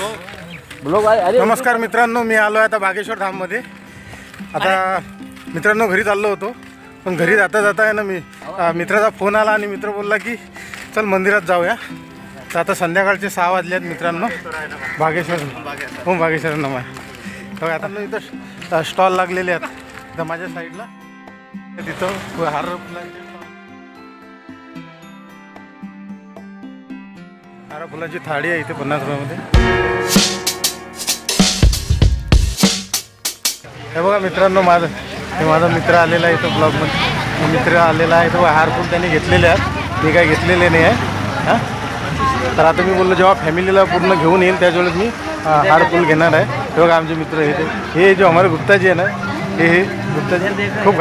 नमस्कार मित्रांनो, मी आलो आहे आता बागेश्वर धाममध्ये. आता मित्रांनो घरी चाललो होतो, पण घरी जाता जाता आहे ना मी मित्राचा फोन आला आणि मित्र बोलला की चल मंदिरात जाऊया. तर आता संध्याकाळचे 6 वाजले आहेत मित्रांनो. बागेश्वर हो बागेश्वर नमा बघा. आता इथं स्टॉल लागलेले आहेत. तर माझ्या साईडला तिथं हार फुलांची थाळी आहे इथे 50 रुपयामध्ये. हे बघा मित्रांनो, माझा मित्र आलेला आहे इथं ब्लॉगमध्ये. मित्र आलेला आहे तो हार फुल त्याने घेतलेले आहेत, मी काय घेतलेले नाही आहे. हां, तर आता मी बोललो जेव्हा फॅमिलीला पूर्ण घेऊन येईल त्यावेळेस मी हार फुल घेणार आहे. हे बघा आमचे मित्र हे जो हमारे गुप्ताजी आहे ना, हे गुप्ताजी खूप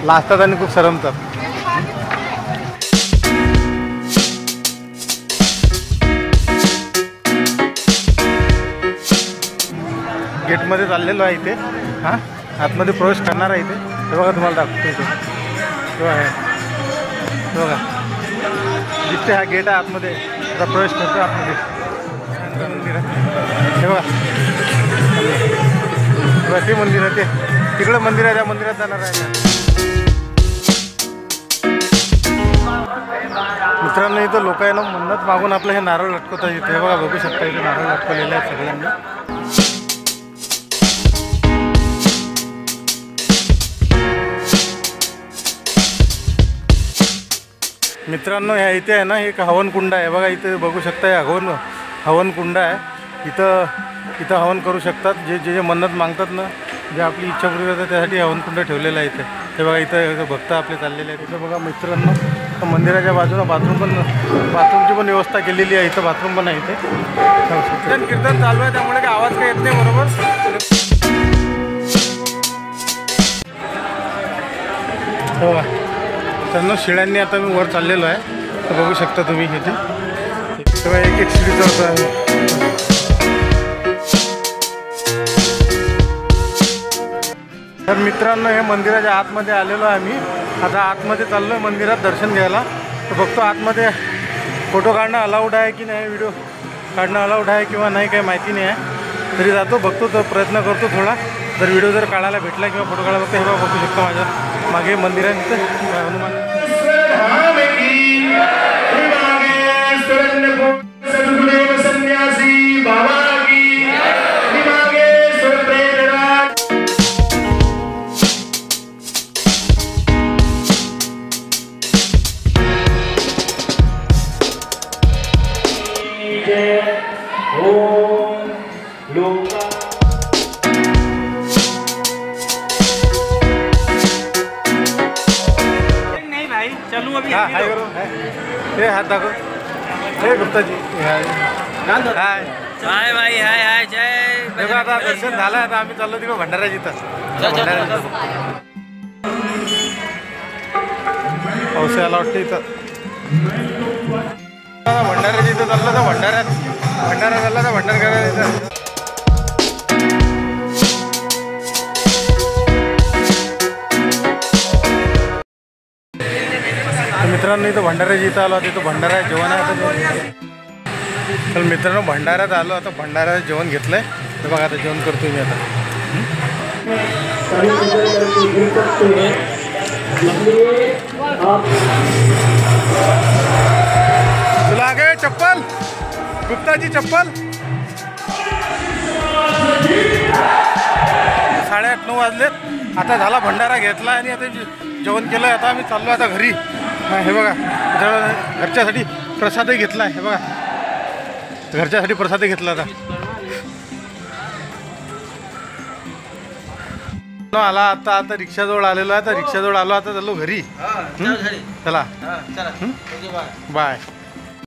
लाजतात आणि खूप सरमतात. गेटमध्ये चाललेलो आहे इथे. हां, आतमध्ये प्रवेश करणार आहे इथे. हे बघा तुम्हाला दाखवतो इथे. हे बघा जिथे हा गेट आहे आतमध्ये. आता प्रवेश करतो आतमध्ये मंदिर आहे. हे बघा ते मंदिर आहे, ते तिकडं मंदिर आहे, त्या मंदिरात जाणार आहे. मित्रांनो इथं लोक आहे ना मन्नत मागून आपलं हे नारळ लटकवतात इथे. हे बघा बघू शकता इथे नारळ लटकवलेले आहेत सगळ्यांनी. मित्रांनो ह्या इथे आहे ना एक हवन कुंड आहे बघा. इथे बघू शकता हवन कुंड आहे. इथं हवन करू शकतात जे मन्नत मागतात ना, जे आपली इच्छा पूर्ण करतात त्यासाठी हवन कुंड ठेवलेलं आहे इथे. हे बघा इथं भक्त आपले चाललेले आहेत. इथं बघा मित्रांनो मंदिराच्या बाजूला बाथरूमची पण व्यवस्था केलेली आहे. इथं बाथरूम पण आहे इथे. कीर्तन चालू आहे त्यामुळे काय आवाज काही येत नाही बरोबर. हो का मित्रांनो, शिळ्यांनी आता मी वर चाललेलो आहे. तर बघू शकता तुम्ही इथे तेव्हा एक शिडी चढतो आहे. तर मित्रांनो हे मंदिराच्या आतमध्ये आलेलो आहे आम्ही. आता आतमध्ये चाललो आहे मंदिरात दर्शन घ्यायला. तर बघतो आतमध्ये फोटो काढणं अलाउड आहे की नाही, व्हिडिओ काढणं अलाउड आहे किंवा नाही काही माहिती नाही आहे. तरी जातो बघतो, तर प्रयत्न करतो थोडा. जर व्हिडिओ जर काढायला भेटला किंवा फोटो काढायला बघतो. हे बघा बघू शकतो माझ्या मागे मंदिर आहे तिथे हनुमान. हे हात दाखव. हे गुप्ताजी हाय हाय भाई हाय हाय जय. बघा आता दर्शन झालं. आता आम्ही चाललो तिकडे भंडाऱ्याची. इथं पाऊस यायला वाटतं इथं. भंडाऱ्याची इथं चाललं तर भंडारा झाला तर भंडार करायला इथं. मित्रांनो इथं भंडाऱ्याची इथं आलो. तिथं भंडारा जेवण आहे. तर मित्रांनो भंडाऱ्यात आलो. आता भंडाऱ्यात जेवण घेतलं आहे. तर बघा आता जेवण करतो मी आता. तुला गे चप्पल, गुप्ताजी चप्पल. 8:30-9 वाजलेत. आता झाला भंडारा घेतला आणि आता जेवण केलं. आता आम्ही चाललो आता घरी. हे बघा घरच्यासाठी प्रसादही घेतला आहे. हे बघा घरच्यासाठी प्रसादही घेतला आता. आला आता रिक्षाजवळ आलेलो आहे. आता रिक्षाजवळ आलो. आता चाललो घरी. चला बाय.